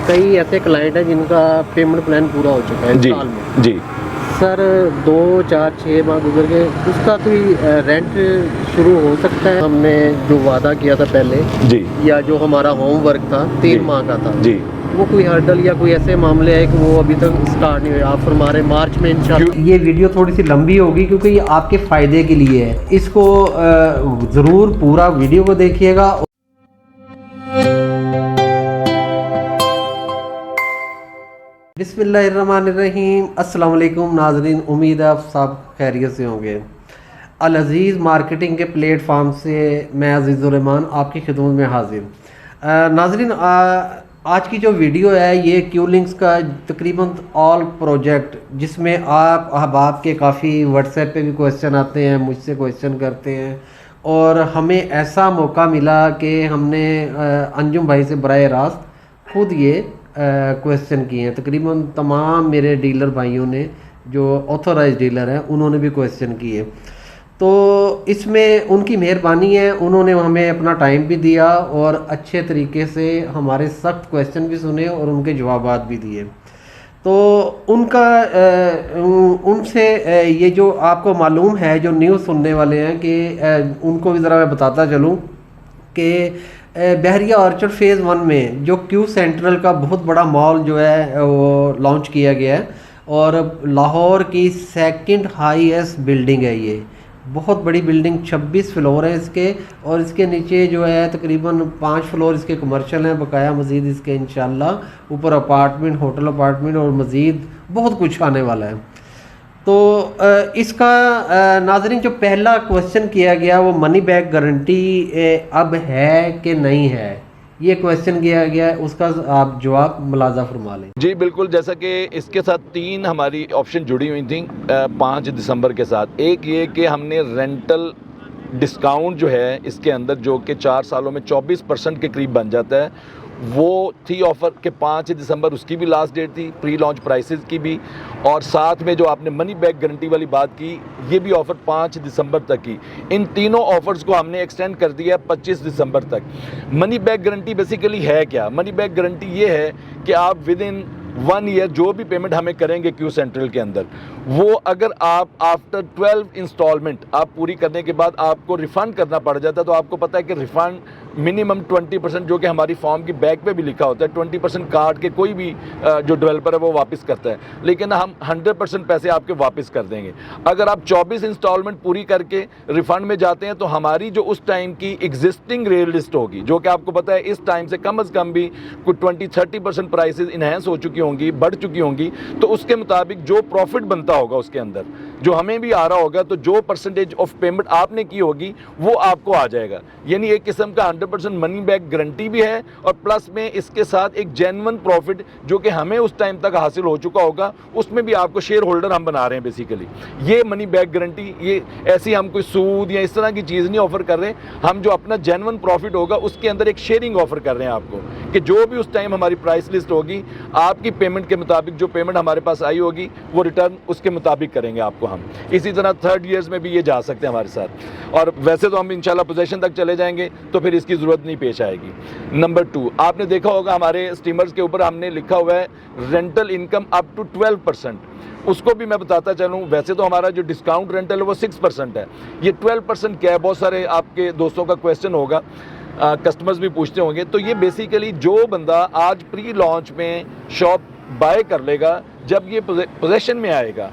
कई ऐसे क्लाइंट हैं जिनका पेमेंट प्लान पूरा हो चुका है जी साल में। जी। सर 2 4 6 माह गुजर गए, उसका कोई रेंट शुरू हो सकता है? हमने जो वादा किया था पहले जी या जो हमारा होमवर्क था 3 माह का था, जी। वो कोई हर्डल या कोई ऐसे मामले हैं कि वो अभी तक स्टार्ट नहीं हुए? आप फरमा रहे मार्च में इंशाल्लाह। ये वीडियो थोड़ी सी लंबी होगी क्योंकि ये आपके फ़ायदे के लिए है। इसको ज़रूर पूरा वीडियो को देखिएगा। बिस्मिल्लाहिर्रहमानिर्रहीम। अस्सलाम वालेकुम नाज़रीन, उम्मीद है आप सब खैरियत से होंगे। अल अज़ीज़ मार्केटिंग के प्लेटफार्म से मैं अज़ीज़ुर्रहमान आपकी खिदमत में हाजिर। नाज़रीन, आज की जो वीडियो है ये क्यूलिंग्स का तकरीबन ऑल प्रोजेक्ट, जिसमें आप अहबाब के काफ़ी व्हाट्सएप पे भी क्वेश्चन आते हैं, मुझसे क्वेश्चन करते हैं, और हमें ऐसा मौका मिला कि हमने अंजुम भाई से बराह रास्त खुद ये क्वेश्चन किए हैं। तकरीबन तमाम मेरे डीलर भाइयों ने जो ऑथोराइज डीलर हैं उन्होंने भी क्वेश्चन किए, तो इसमें उनकी मेहरबानी है। उन्होंने हमें अपना टाइम भी दिया और अच्छे तरीके से हमारे सख्त क्वेश्चन भी सुने और उनके जवाबात भी दिए। तो उनका उनसे ये जो आपको मालूम है, जो न्यूज़ सुनने वाले हैं, कि उनको भी ज़रा मैं बताता चलूँ कि बहरिया ऑर्चर्ड फ़ेज़ 1 में जो क्यू सेंट्रल का बहुत बड़ा मॉल जो है वो लॉन्च किया गया है, और लाहौर की सेकंड हाईएस्ट बिल्डिंग है। ये बहुत बड़ी बिल्डिंग, 26 फ्लोर है इसके, और इसके नीचे जो है तकरीबन 5 फ्लोर इसके कमर्शियल हैं। बकाया मज़ीद इसके इंशाल्लाह ऊपर अपार्टमेंट, होटल अपार्टमेंट और मज़ीद बहुत कुछ आने वाला है। तो इसका नाज़रीन जो पहला क्वेश्चन किया गया वो मनी बैक गारंटी अब है कि नहीं है, ये क्वेश्चन किया गया है। उसका आप जवाब मुलाजा फरमा लें। जी बिल्कुल, जैसा कि इसके साथ 3 हमारी ऑप्शन जुड़ी हुई थी 5 दिसंबर के साथ। एक ये कि हमने रेंटल डिस्काउंट जो है इसके अंदर, जो कि 4 सालों में 24% के करीब बन जाता है, वो थी ऑफ़र के 5 दिसंबर उसकी भी लास्ट डेट थी, प्री लॉन्च प्राइसेस की भी, और साथ में जो आपने मनी बैक गारंटी वाली बात की, ये भी ऑफ़र 5 दिसंबर तक की। इन तीनों ऑफ़र्स को हमने एक्सटेंड कर दिया 25 दिसंबर तक। मनी बैक गारंटी बेसिकली है क्या? मनी बैक गारंटी ये है कि आप विद इन 1 ईयर जो भी पेमेंट हमें करेंगे क्यू सेंट्रल के अंदर, वो अगर आप आफ्टर 12 इंस्टॉलमेंट आप पूरी करने के बाद आपको रिफ़ंड करना पड़ जाता है, तो आपको पता है कि रिफ़ंड मिनिमम 20%, जो कि हमारी फॉर्म की बैक पे भी लिखा होता है, 20% काट के कोई भी जो डेवलपर है वो वापस करता है, लेकिन हम 100% पैसे आपके वापस कर देंगे। अगर आप 24 इंस्टॉलमेंट पूरी करके रिफ़ंड में जाते हैं, तो हमारी जो उस टाइम की एग्जिस्टिंग रेट लिस्ट होगी, जो कि आपको पता है इस टाइम से कम से कम भी कुछ 20-30% प्राइसेस इन्हेंस हो चुकी होंगी, बढ़ चुकी होंगी, तो उसके मुताबिक जो प्रॉफिट बनता होगा उसके अंदर जो हमें भी आ रहा होगा, तो जो परसेंटेज ऑफ पेमेंट आपने की होगी वो आपको आ जाएगा। यानी एक किस्म का 100% मनी बैक गारंटी भी है, और प्लस में इसके साथ एक जेन्युइन प्रॉफिट जो कि हमें उस टाइम तक हासिल हो चुका होगा, उसमें भी आपको शेयर होल्डर हम बना रहे हैं बेसिकली। ये मनी बैक गारंटी, ये ऐसी हम कोई सूद या इस तरह की चीज़ नहीं ऑफर कर रहे, हम जो अपना जेन्युइन प्रॉफिट होगा उसके अंदर एक शेयरिंग ऑफर कर रहे हैं आपको, कि जो भी उस टाइम हमारी प्राइस लिस्ट होगी, आपकी पेमेंट के मुताबिक जो पेमेंट हमारे पास आई होगी वो रिटर्न उसके मुताबिक करेंगे आपको हम। इसी तरह 3rd ईयर्स में भी ये जा सकते हैं हमारे साथ, और वैसे तो हम इंशाल्लाह पोजीशन तक चले जाएंगे तो फिर इसकी ज़रूरत नहीं पेश आएगी। नंबर 2, आपने देखा होगा हमारे स्टीमर्स के ऊपर हमने लिखा हुआ है रेंटल इनकम अप टू 12%। उसको भी मैं बताता चलूँ, वैसे तो हमारा जो डिस्काउंट रेंटल है वो 6% है, ये 12% क्या है? बहुत सारे आपके दोस्तों का क्वेश्चन होगा, कस्टमर्स भी पूछते होंगे। तो ये बेसिकली जो बंदा आज प्री लॉन्च में शॉप बाय कर लेगा, जब ये पोजेशन में आएगा,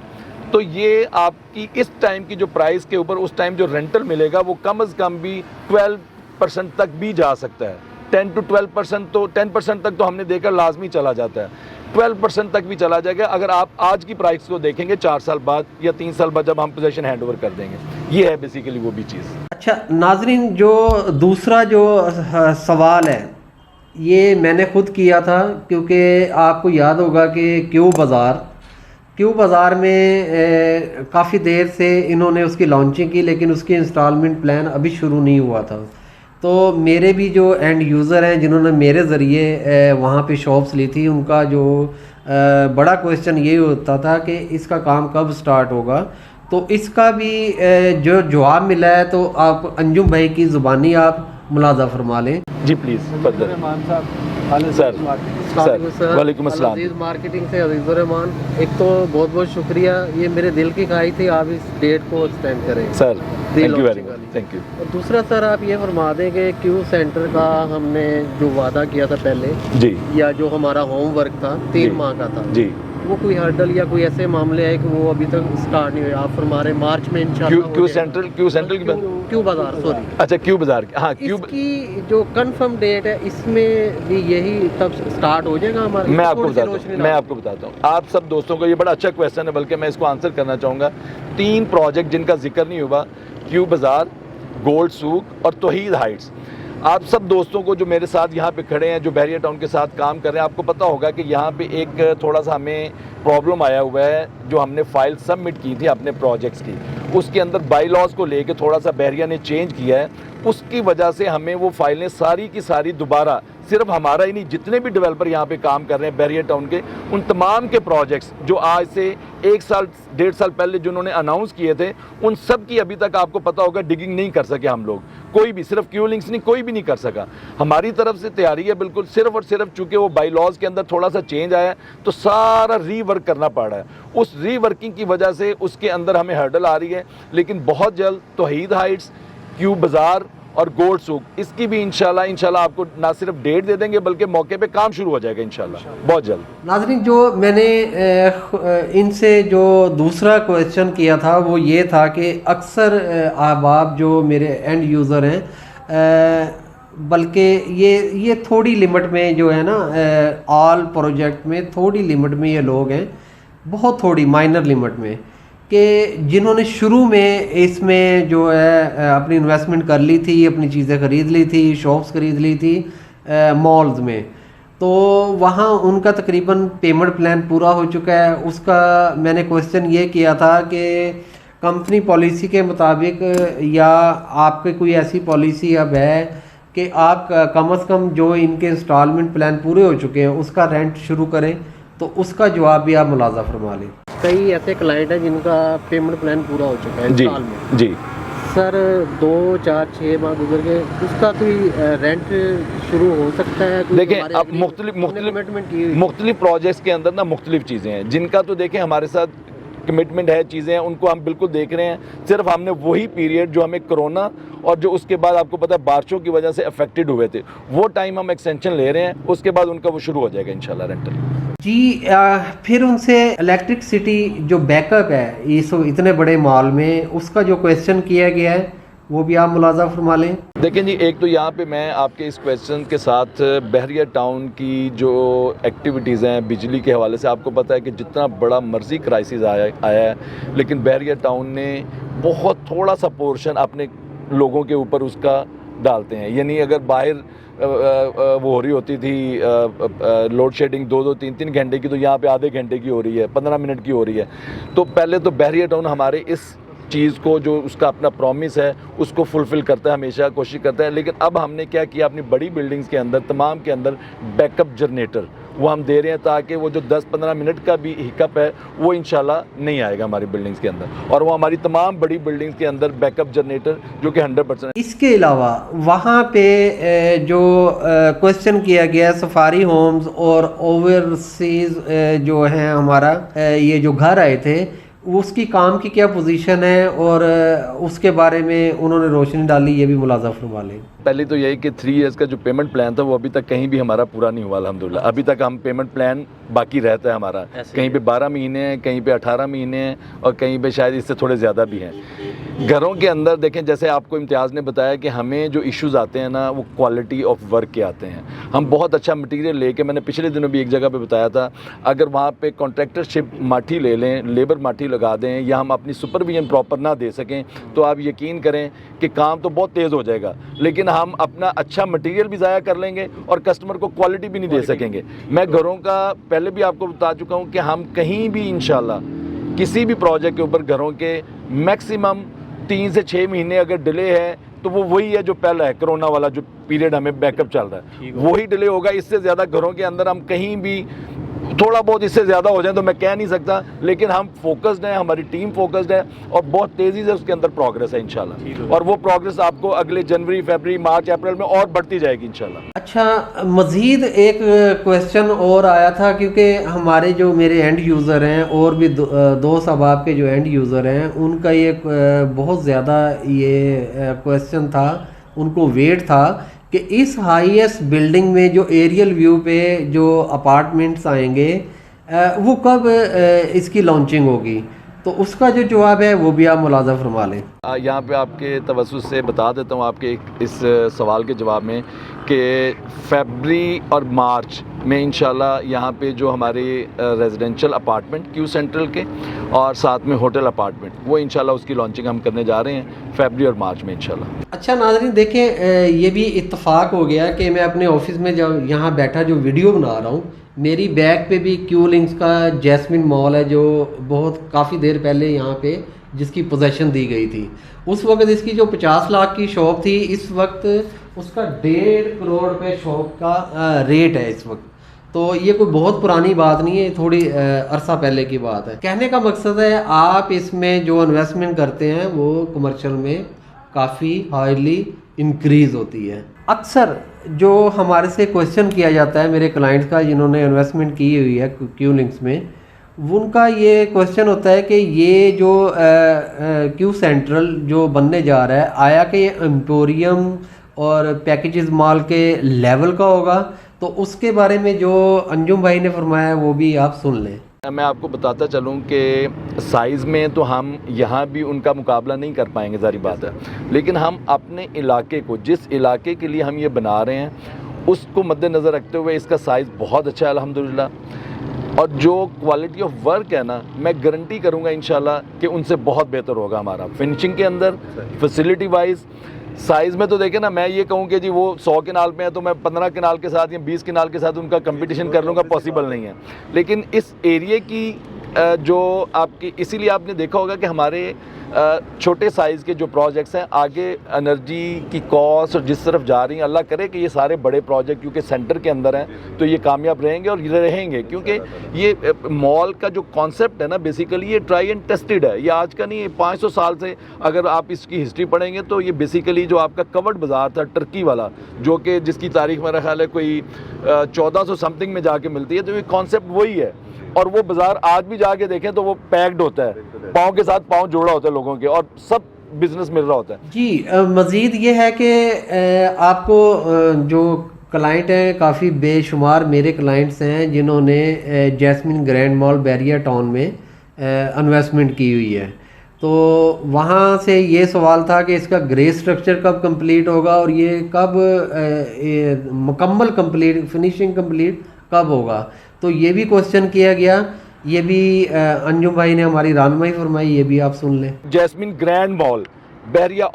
तो ये आपकी इस टाइम की जो प्राइस के ऊपर उस टाइम जो रेंटल मिलेगा वो कम से कम भी 12% तक भी जा सकता है। 10 to 12%, तो 10% तक तो हमने देखा लाजमी चला जाता है, 12% तक भी चला जाएगा अगर आप आज की प्राइस को देखेंगे 4 साल बाद या 3 साल बाद जब हम पोजीशन हैंड ओवर कर देंगे। ये है बेसिकली वो भी चीज़। अच्छा नाजरीन, जो दूसरा जो सवाल है ये मैंने खुद किया था, क्योंकि आपको याद होगा कि क्यू बाज़ार में काफ़ी देर से इन्होंने उसकी लॉन्चिंग की, लेकिन उसकी इंस्टॉलमेंट प्लान अभी शुरू नहीं हुआ था। तो मेरे भी जो एंड यूज़र हैं जिन्होंने मेरे ज़रिए वहाँ पे शॉप्स ली थी, उनका जो बड़ा क्वेश्चन ये होता था कि इसका काम कब स्टार्ट होगा। तो इसका भी जो जवाब मिला है, तो आप अंजुम भाई की ज़ुबानी आप मुलाजा फरमा लें। जी प्लीज़। रहमान साहब, सर सर वालेकुम अस्सलाम। अजीज मार्केटिंग से अजीज़ुर रहमान, एक तो बहुत बहुत शुक्रिया, ये मेरे दिल की ख्वाहिश थी आप इस डेट को एक्सटेंड करें sir, thank you very much, thank you. और दूसरा सर आप ये फरमा दें कि क्यू सेंटर का हमने जो वादा किया था पहले, जी या जो हमारा होमवर्क था 3 माह का था, जी, वो कोई हर्डल या कोई ऐसे मामले है कि वो अभी तक स्टार्ट नहीं हुए? आप फरमा रहे मार्च में इंशाल्लाह क्यू सेंट्रल की बात, क्यू बाजार, सॉरी, अच्छा क्यू बाजार, हाँ क्यू। इसकी जो कंफर्म डेट है इसमें भी यही तब स्टार्ट हो जाएगा हमारा? मैं आपको बताता हूँ, आप सब दोस्तों को ये बड़ा अच्छा क्वेश्चन है, बल्कि मैं इसको आंसर करना चाहूँगा। 3 प्रोजेक्ट जिनका जिक्र नहीं हुआ, क्यू बाजार, गोल्ड सूक और तौहीद हाइट्स। आप सब दोस्तों को जो मेरे साथ यहाँ पे खड़े हैं, जो बहरिया टाउन के साथ काम कर रहे हैं, आपको पता होगा कि यहाँ पे एक थोड़ा सा हमें प्रॉब्लम आया हुआ है। जो हमने फाइल सबमिट की थी अपने प्रोजेक्ट्स की, उसके अंदर बाई लॉज को लेके थोड़ा सा बहरिया ने चेंज किया है, उसकी वजह से हमें वो फाइलें सारी की सारी दोबारा, सिर्फ हमारा ही नहीं, जितने भी डेवलपर यहाँ पे काम कर रहे हैं बहरिया टाउन के, उन तमाम के प्रोजेक्ट्स जो आज से 1 साल 1.5 साल पहले जिन्होंने अनाउंस किए थे, उन सब की अभी तक आपको पता होगा डिगिंग नहीं कर सके हम लोग, कोई भी, सिर्फ क्यू लिंक्स नहीं, कोई भी नहीं कर सका। हमारी तरफ से तैयारी है बिल्कुल, सिर्फ और सिर्फ चूंकि वो बाई लॉज के अंदर थोड़ा सा चेंज आया है, तो सारा रीवर्क करना पड़ रहा है। उस रीवर्किंग की वजह से उसके अंदर हमें हर्डल आ रही है, लेकिन बहुत जल्द तौहीद हाइट्स, क्यू बाजार और गोल्ड सूक, इसकी भी इंशाल्लाह आपको ना सिर्फ डेट दे देंगे, बल्कि मौके पे काम शुरू हो जाएगा इंशाल्लाह बहुत जल्द। नाज़रीन, जो मैंने इनसे जो दूसरा क्वेश्चन किया था वो ये था कि अक्सर अहबाब जो मेरे एंड यूज़र हैं, बल्कि ये थोड़ी लिमिट में जो है ना, ऑल प्रोजेक्ट में थोड़ी लिमिट में ये लोग हैं, बहुत थोड़ी माइनर लिमिट में, कि जिन्होंने शुरू में इसमें जो है अपनी इन्वेस्टमेंट कर ली थी, अपनी चीज़ें ख़रीद ली थी, शॉप्स ख़रीद ली थी मॉल्स में, तो वहाँ उनका तकरीबन पेमेंट प्लान पूरा हो चुका है। उसका मैंने क्वेश्चन ये किया था कि कंपनी पॉलिसी के मुताबिक या आपके कोई ऐसी पॉलिसी अब है कि आप कम से कम जो इनके इंस्टॉलमेंट प्लान पूरे हो चुके हैं उसका रेंट शुरू करें, तो उसका जवाब भी आप मुलाजा फरमा लें। कई ऐसे क्लाइंट हैं जिनका पेमेंट प्लान पूरा हो चुका है इंस्टॉलमेंट, जी सर, 2, 4, 6 माह गुजर गए, उसका कोई रेंट शुरू हो सकता है? देखें, अब मुख्तलिफ प्रोजेक्ट्स के अंदर ना मुख्तलिफ चीज़ें हैं, जिनका तो देखें हमारे साथ कमिटमेंट है, चीज़ें हैं, उनको हम बिल्कुल देख रहे हैं। सिर्फ हमने वही पीरियड जो हमें कोरोना और जो उसके बाद आपको पता है बारिशों की वजह से अफेक्टेड हुए थे, वो टाइम हम एक्सटेंशन ले रहे हैं, उसके बाद उनका वो शुरू हो जाएगा इंशाल्लाह रेंटल। जी, फिर उनसे इलेक्ट्रिसिटी जो बैकअप है इस इतने बड़े मॉल में, उसका जो क्वेश्चन किया गया है वो भी आप मुलाजा फरमा लें। देखें जी, एक तो यहाँ पे मैं आपके इस क्वेश्चन के साथ बहरिया टाउन की जो एक्टिविटीज़ हैं बिजली के हवाले से, आपको पता है कि जितना बड़ा मर्जी क्राइसिस आया है, लेकिन बहरिया टाउन ने बहुत थोड़ा सा पोर्शन अपने लोगों के ऊपर उसका डालते हैं। यानी अगर बाहर वो हो रही होती थी लोड शेडिंग 2-2, 3-3 घंटे की, तो यहाँ पे आधे घंटे की हो रही है, 15 मिनट की हो रही है। तो पहले तो बहरिया टाउन हमारे इस चीज़ को, जो उसका अपना प्रॉमिस है, उसको फुलफ़िल करता है, हमेशा कोशिश करता है। लेकिन अब हमने क्या किया, अपनी बड़ी बिल्डिंग्स के अंदर, तमाम के अंदर बैकअप जनरेटर वो हम दे रहे हैं, ताकि वो जो 10-15 मिनट का भी हिकअप है वो इंशाल्लाह नहीं आएगा हमारी बिल्डिंग्स के अंदर, और वो हमारी तमाम बड़ी बिल्डिंग्स के अंदर बैकअप जनरेटर जो कि 100%। इसके अलावा वहाँ पे जो क्वेश्चन किया गया सफारी होम्स और ओवरसीज़ जो है हमारा ये जो घर आए थे, उसकी काम की क्या पोजीशन है और उसके बारे में उन्होंने रोशनी डाली, ये भी मुलाजा फरमा लें। पहले तो यही कि 3 इयर्स का जो पेमेंट प्लान था वो अभी तक कहीं भी हमारा पूरा नहीं हुआ अल्हम्दुलिल्लाह। अभी तक हम पेमेंट प्लान बाकी रहता है हमारा, कहीं पे 12 महीने हैं, कहीं पे 18 महीने हैं, और कहीं पे शायद इससे थोड़े ज़्यादा भी हैं। घरों के अंदर देखें, जैसे आपको इम्तियाज़ ने बताया कि हमें जो इश्यूज़ आते हैं ना, वो क्वालिटी ऑफ वर्क के आते हैं। हम बहुत अच्छा मटीरियल लेके, मैंने पिछले दिनों भी एक जगह पे बताया था, अगर वहाँ पे कॉन्ट्रैक्टरशिप माठी ले लें, लेबर माठी लगा दें, या हम अपनी सुपरविजन प्रॉपर ना दे सकें, तो आप यकीन करें कि काम तो बहुत तेज़ हो जाएगा, लेकिन हम अपना अच्छा मटीरियल भी ज़ाया कर लेंगे और कस्टमर को क्वालिटी भी नहीं दे सकेंगे। मैं घरों का पहले भी आपको बता चुका हूँ कि हम कहीं भी इंशाल्लाह किसी भी प्रोजेक्ट के ऊपर घरों के मैक्सिमम 3 से 6 महीने अगर डिले है, तो वो वही है जो पहला है, कोरोना वाला जो पीरियड हमें बैकअप चल रहा है, वही डिले होगा। इससे ज़्यादा घरों के अंदर हम कहीं भी थोड़ा बहुत इससे ज़्यादा हो जाए तो मैं कह नहीं सकता, लेकिन हम फोकस्ड हैं, हमारी टीम फोकस्ड है और बहुत तेज़ी से उसके अंदर प्रोग्रेस है इंशाल्लाह। और वो प्रोग्रेस आपको अगले जनवरी, फरवरी, मार्च, अप्रैल में और बढ़ती जाएगी इंशाल्लाह। अच्छा, मज़ीद एक क्वेश्चन और आया था, क्योंकि हमारे जो मेरे एंड यूज़र हैं और भी दोस्त अहबाब के जो एंड यूज़र हैं, उनका ये बहुत ज़्यादा ये क्वेश्चन था, उनको वेट था कि इस हाईएस्ट बिल्डिंग में जो एरियल व्यू पे जो अपार्टमेंट्स आएंगे वो कब इसकी लॉन्चिंग होगी। तो उसका जो जवाब है वो भी आप मुलाज़ा फरमा लें। यहाँ पे आपके तवज्जुह से बता देता हूँ आपके इस सवाल के जवाब में कि फरवरी और मार्च में इंशाल्लाह यहाँ पे जो हमारे रेजिडेंशियल अपार्टमेंट क्यू सेंट्रल के और साथ में होटल अपार्टमेंट, वो इंशाल्लाह उसकी लॉन्चिंग हम करने जा रहे हैं फरवरी और मार्च में इंशाल्लाह। अच्छा नाज़रीन, देखें ये भी इत्तफाक हो गया कि मैं अपने ऑफिस में जब यहाँ बैठा जो वीडियो बना रहा हूँ, मेरी बैक पे भी क्यू लिंक्स का जैस्मिन मॉल है, जो बहुत काफ़ी देर पहले यहाँ पे जिसकी पोजेसन दी गई थी। उस वक्त इसकी जो 50 लाख की शॉप थी, इस वक्त उसका 1.5 करोड़ रुपए शॉप का रेट है इस वक्त। तो ये कोई बहुत पुरानी बात नहीं है, थोड़ी अरसा पहले की बात है। कहने का मकसद है आप इसमें जो इन्वेस्टमेंट करते हैं वो कमर्शियल में काफ़ी हाईली इंक्रीज़ होती है। अक्सर जो हमारे से क्वेश्चन किया जाता है मेरे क्लाइंट्स का जिन्होंने इन्वेस्टमेंट की हुई है क्यू लिंक्स में, उनका ये क्वेश्चन होता है कि ये जो क्यू सेंट्रल जो बनने जा रहा है, आया कि ये एम्पोरियम और पैकेजेस मॉल के लेवल का होगा। तो उसके बारे में जो अंजुम भाई ने फरमाया वो भी आप सुन लें। मैं आपको बताता चलूँ कि साइज़ में तो हम यहाँ भी उनका मुकाबला नहीं कर पाएंगे, ज़ाहिर बात है, लेकिन हम अपने इलाके को, जिस इलाके के लिए हम ये बना रहे हैं, उसको मद्देनज़र रखते हुए इसका साइज़ बहुत अच्छा है अल्हम्दुलिल्लाह। और जो क्वालिटी ऑफ वर्क है ना, मैं गारंटी करूँगा इंशाल्लाह कि उनसे बहुत बेहतर होगा हमारा फिनिशिंग के अंदर, फैसिलिटी वाइज। साइज़ में तो देखें ना, मैं ये कहूँ कि जी वो 100 किनाल पे है तो मैं 15 किनाल के साथ या 20 किनाल के साथ उनका कंपटीशन कर लूँगा, पॉसिबल नहीं है। लेकिन इस एरिए की जो आपकी, इसीलिए आपने देखा होगा कि हमारे छोटे साइज़ के जो प्रोजेक्ट्स हैं, आगे एनर्जी की कॉस्ट और जिस तरफ जा रही है, अल्लाह करे कि ये सारे बड़े प्रोजेक्ट क्योंकि सेंटर के अंदर हैं तो ये कामयाब रहेंगे और ये रहेंगे, क्योंकि ये मॉल का जो कॉन्सेप्ट है ना, बेसिकली ये ट्राई एंड टेस्टेड है। ये आज का नहीं है, 500 साल से अगर आप इसकी हिस्ट्री पढ़ेंगे तो ये बेसिकली जो आपका कवर्ड बाज़ार था टर्की वाला, जो कि जिसकी तारीख मेरा ख्याल है कोई 1400 समथिंग में जाके मिलती है, तो ये कॉन्सेप्ट वही है। और वो बाज़ार आज भी जाके देखें तो वो पैक्ड होता है, पाँव के साथ पाँव जोड़ा होता है लोगों के, और सब बिजनेस मिल रहा होता है। जी, मज़ीद ये है कि आपको जो क्लाइंट हैं, काफ़ी बेशुमार मेरे क्लाइंट्स हैं जिन्होंने Jasmine Grand Mall Bahria town में इन्वेस्टमेंट की हुई है। तो वहाँ से ये सवाल था कि इसका ग्रे स्ट्रक्चर कब कंप्लीट होगा और ये कब मुकम्मल कंप्लीट, फिनिशिंग कंप्लीट कब होगा। तो ये भी क्वेश्चन किया गया, ये भी अंजुम भाई ने हमारी रहनुमाई फरमाई, ये भी आप सुन लें। Jasmine Grand Mall Bahria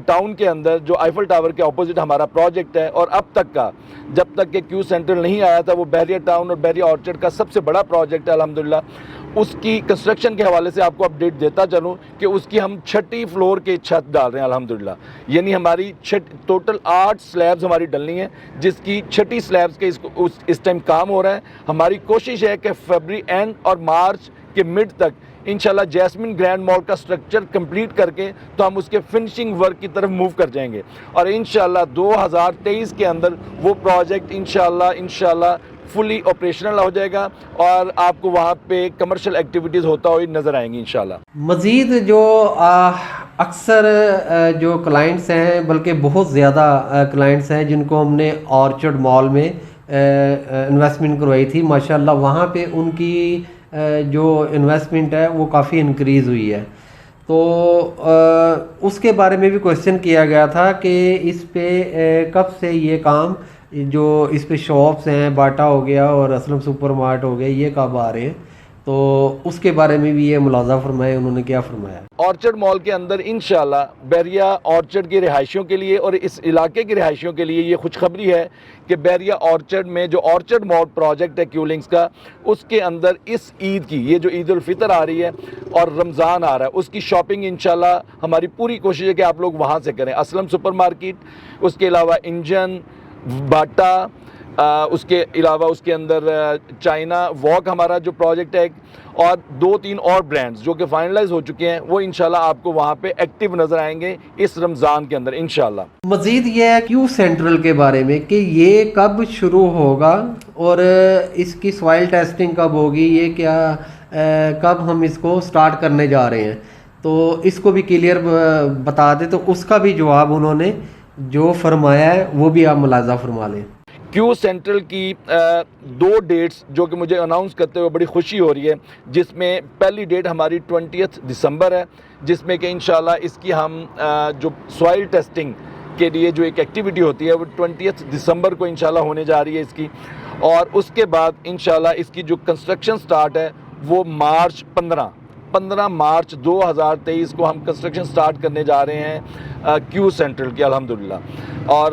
town के अंदर जो आईफल टावर के ऑपोजिट हमारा प्रोजेक्ट है, और अब तक का, जब तक के क्यू सेंट्रल नहीं आया था, वो बैरिया टाउन और बैरिया ऑर्चर्ड का सबसे बड़ा प्रोजेक्ट है अल्हम्दुलिल्लाह। उसकी कंस्ट्रक्शन के हवाले से आपको अपडेट देता चलूँ कि उसकी हम 6ठी फ्लोर के छत डाल रहे हैं अल्हम्दुलिल्लाह। यानी हमारी टोटल 8 स्लैब्स हमारी डलनी है, जिसकी 6ठी स्लैब्स के इस टाइम काम हो रहा है। हमारी कोशिश है कि फरवरी एंड और मार्च के मिड तक इंशाल्लाह जैस्मिन ग्रैंड मॉल का स्ट्रक्चर कंप्लीट करके तो हम उसके फिनिशिंग वर्क की तरफ मूव कर जाएंगे, और इंशाल्लाह 2023 के अंदर वो प्रोजेक्ट इंशाल्लाह फुली ऑपरेशनल हो जाएगा और आपको वहाँ पे कमर्शियल एक्टिविटीज़ होता हुई नज़र आएंगी इंशाल्लाह। मज़ीद जो अक्सर जो क्लाइंट्स हैं, बल्कि बहुत ज़्यादा क्लाइंट्स हैं जिनको हमने ऑर्चर्ड मॉल में इन्वेस्टमेंट करवाई थी, माशाल्लाह वहाँ पे उनकी जो इन्वेस्टमेंट है वो काफ़ी इंक्रीज़ हुई है। तो उसके बारे में भी क्वेश्चन किया गया था कि इस पे कब से ये काम, जो इस पे शॉप्स हैं, बाटा हो गया और असलम सुपर मार्ट हो गया, ये कब आ रहे हैं। तो उसके बारे में भी ये मुलाजा फरमाए, उन्होंने क्या फरमाया। ऑर्चर्ड मॉल के अंदर इंशाल्लाह बैरिया ऑर्चर्ड की रिहायशियों के लिए और इस इलाके की रिहायशियों के लिए ये खुशखबरी है कि बैरिया ऑर्चर्ड में जो ऑर्चर्ड मॉल प्रोजेक्ट है क्यू लिंक्स का, उसके अंदर इस ईद की, ये जो ईद उल फितर आ रही है और रमज़ान आ रहा है, उसकी शॉपिंग इंशाल्लाह हमारी पूरी कोशिश है कि आप लोग वहाँ से करें। असलम सुपर मार्केट, उसके अलावा इंजन, बाटा, उसके अलावा उसके अंदर चाइना वॉक हमारा जो प्रोजेक्ट है, और 2-3 और ब्रांड्स जो कि फाइनलाइज हो चुके हैं, वो इंशाल्लाह आपको वहाँ पे एक्टिव नज़र आएंगे इस रमज़ान के अंदर इंशाल्लाह। मज़ीद ये है क्यू सेंट्रल के बारे में कि ये कब शुरू होगा और इसकी सॉइल टेस्टिंग कब होगी, ये क्या कब हम इसको स्टार्ट करने जा रहे हैं, तो इसको भी क्लियर बता दें। तो उसका भी जवाब उन्होंने जो फरमाया है वो भी आप मुलाजा फरमा लें। क्यू सेंट्रल की 2 डेट्स जो कि मुझे अनाउंस करते हुए बड़ी खुशी हो रही है, जिसमें पहली डेट हमारी 20 दिसंबर है, जिसमें कि इंशाल्लाह इसकी हम जो सॉइल टेस्टिंग के लिए जो एक एक्टिविटी होती है वो 20 दिसंबर को इंशाल्लाह होने जा रही है इसकी। और उसके बाद इंशाल्लाह इसकी जो कंस्ट्रक्शन स्टार्ट है वो 15 मार्च 2023 को हम कंस्ट्रक्शन स्टार्ट करने जा रहे हैं क्यू सेंट्रल की, अल्हम्दुलिल्लाह। और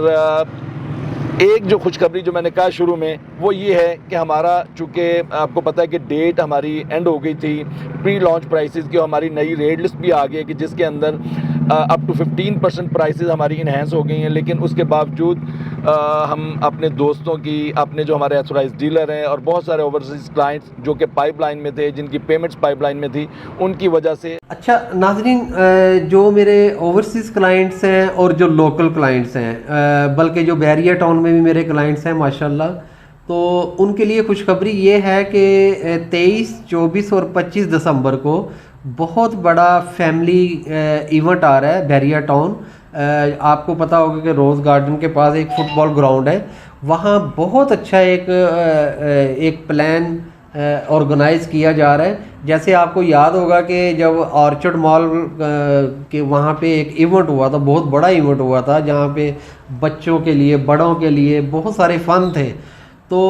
एक जो खुशखबरी जो मैंने कहा शुरू में, वो ये है कि हमारा चूँकि आपको पता है कि डेट हमारी एंड हो गई थी प्री लॉन्च प्राइसेस की, और हमारी नई रेट लिस्ट भी आ गई है कि जिसके अंदर अप टू 15% प्राइसेस हमारी इन्हेंस हो गई हैं। लेकिन उसके बावजूद हम अपने दोस्तों की, अपने जो हमारे एथोराइज डीलर हैं और बहुत सारे ओवरसीज़ क्लाइंट्स जो कि पाइपलाइन में थे, जिनकी पेमेंट्स पाइपलाइन में थी, उनकी वजह से। अच्छा नाज़रीन, जो मेरे ओवरसीज़ क्लाइंट्स हैं और जो लोकल क्लाइंट्स हैं, बल्कि जो बैरिया टाउन में भी मेरे क्लाइंट्स हैं माशाल्लाह, तो उनके लिए खुशखबरी ये है कि 23, 24 और 25 दिसंबर को बहुत बड़ा फैमिली इवेंट आ रहा है बैरिया टाउन। आपको पता होगा कि रोज़ गार्डन के पास एक फुटबॉल ग्राउंड है, वहाँ बहुत अच्छा एक प्लान ऑर्गेनाइज़ किया जा रहा है। जैसे आपको याद होगा कि जब ऑर्चर्ड मॉल के वहाँ पे एक इवेंट हुआ था, बहुत बड़ा इवेंट हुआ था, जहाँ पे बच्चों के लिए, बड़ों के लिए बहुत सारे फ़न थे, तो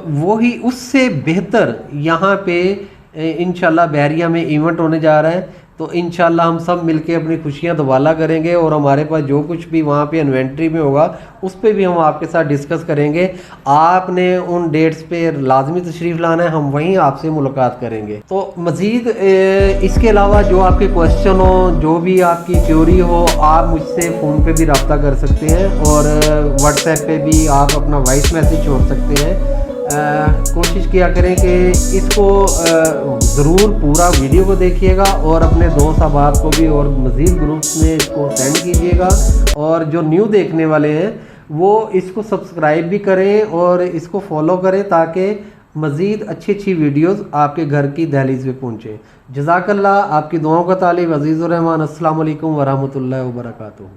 वही उससे बेहतर यहाँ पे इंशाल्लाह बैरिया में इवेंट होने जा रहा है। तो इंशाल्लाह हम सब मिलके अपनी खुशियाँ दुबाला करेंगे, और हमारे पास जो कुछ भी वहाँ पे इन्वेंट्री में होगा उस पर भी हम आपके साथ डिस्कस करेंगे। आपने उन डेट्स पे लाजमी तशरीफ़ लाना है, हम वहीं आपसे मुलाकात करेंगे। तो मज़ीद इसके अलावा जो आपके क्वेश्चन हो, जो भी आपकी क्यूरी हो, आप मुझसे फ़ोन पे भी रब्ता कर सकते हैं, और व्हाट्सएप पे भी आप अपना वॉइस मैसेज छोड़ सकते हैं। कोशिश किया करें कि इसको ज़रूर पूरा वीडियो को देखिएगा, और अपने दोस्त अहबाब को भी और मज़ीद ग्रुप्स में इसको सेंड कीजिएगा। और जो न्यू देखने वाले हैं वो इसको सब्सक्राइब भी करें और इसको फॉलो करें, ताकि मज़ीद अच्छी अच्छी वीडियोस आपके घर की दहलीज़ पे पहुँचे। जज़ाकल्लाह, आपकी दुआओं का तालिब। अज़ीज़ुर रहमान। अस्सलामु अलैकुम वरहमतुल्लाहि वबरकातुहू।